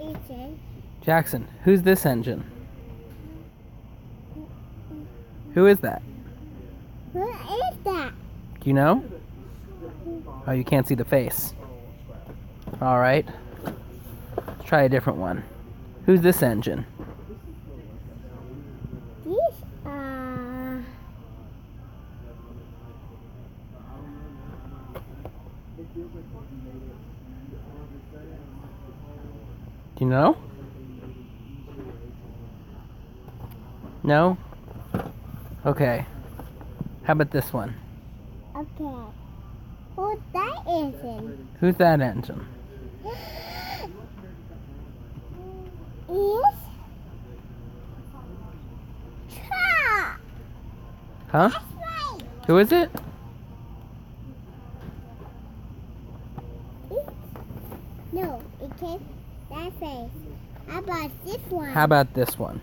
engine? Jackson, who's this engine? Who is that? Who is that? Do you know? Oh, you can't see the face. Alright. Let's try a different one. Who's this engine? These Do you know? No? Okay. How about this one? okay. Who's that engine? Who's that engine? Is truck. Huh? That's right. Who is it? No, it can't. That face. How about this one? How about this one?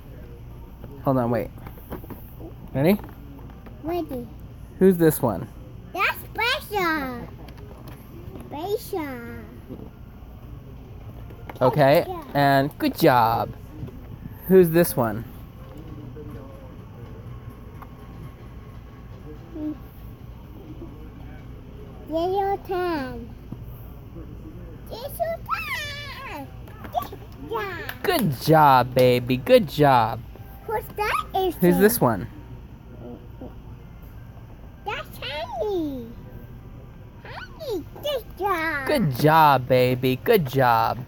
Hold on, wait. Ready? Ready. Who's this one? That's special. Special. Okay, and good job. Who's this one? Yellow tan. Yellow tan. Yeah. Good job, baby. Good job. Who's that is? Who's this one? That's Honey. Honey, good job. Good job, baby. Good job.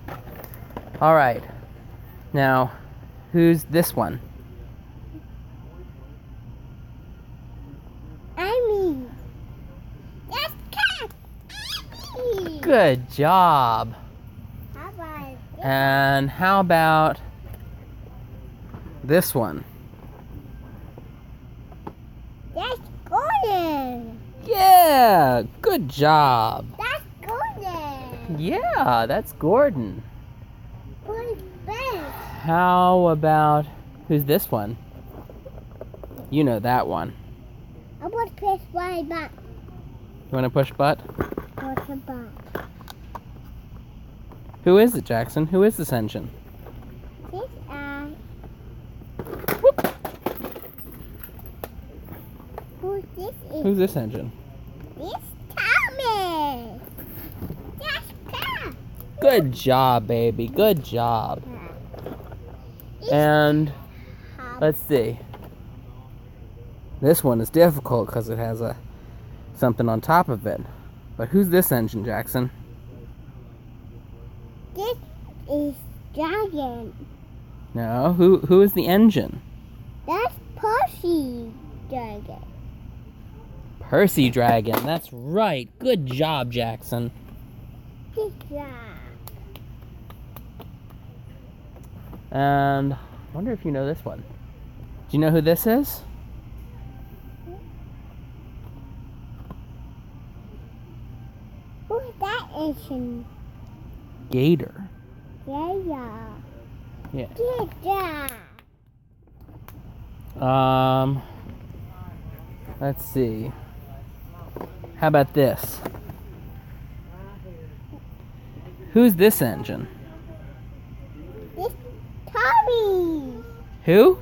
All right. Now, who's this one? Amy. That's cat. Amy. Good job. How about this? And how about this one? That's golden. Yeah, good job. That's golden. Yeah, that's Gordon. Who's best? How about who's this one? You know that one. I want to press my back. You want to push butt? Push the back. Who is it, Jackson? Who is this engine? This Whoop. who's this is? Who's this engine? This Thomas. That's cat. Good job, baby. Good job. And let's see. This one is difficult because it has something on top of it. But who's this engine, Jackson? This is dragon. No, who is the engine? That's Percy dragon. Percy Dragon. That's right. Good job, Jackson. Good job. And I wonder if you know this one. Do you know who this is? Who's that engine? Gator. Yeah. Yeah. Good job. Let's see. How about this? Who's this engine? This Tommy. Who?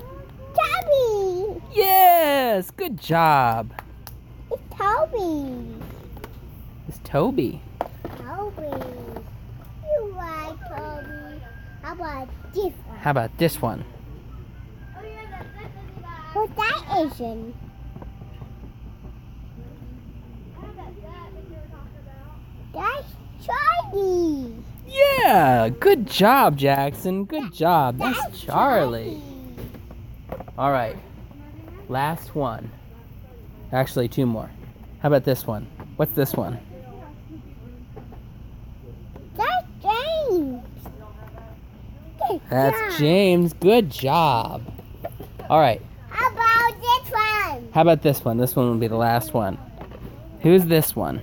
Tommy. Yes, good job. It's Toby. It's Toby. Toby. You like Toby. How about this one? How about this one? Who's that engine? That's Charlie. Yeah, good job, Jackson. Good job. That's Charlie. All right, last one. Actually, two more. How about this one? What's this one? That's James. Good That's job. James. Good job. All right, How about this one? how about this one? This one will be the last one. Who's this one?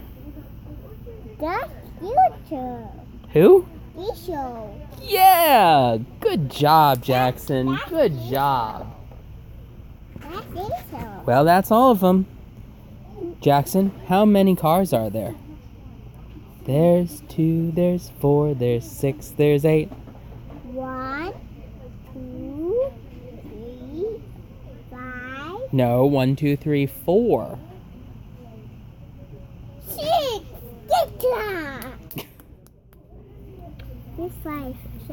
That's future. Who? This show. Yeah, good job, Jackson. Good job. That's this show. Well, that's all of them. Jackson, how many cars are there? There's 2, there's 4, there's 6, there's 8. 1, No, 1, 2, 3, 4. 6. Good job. This 5.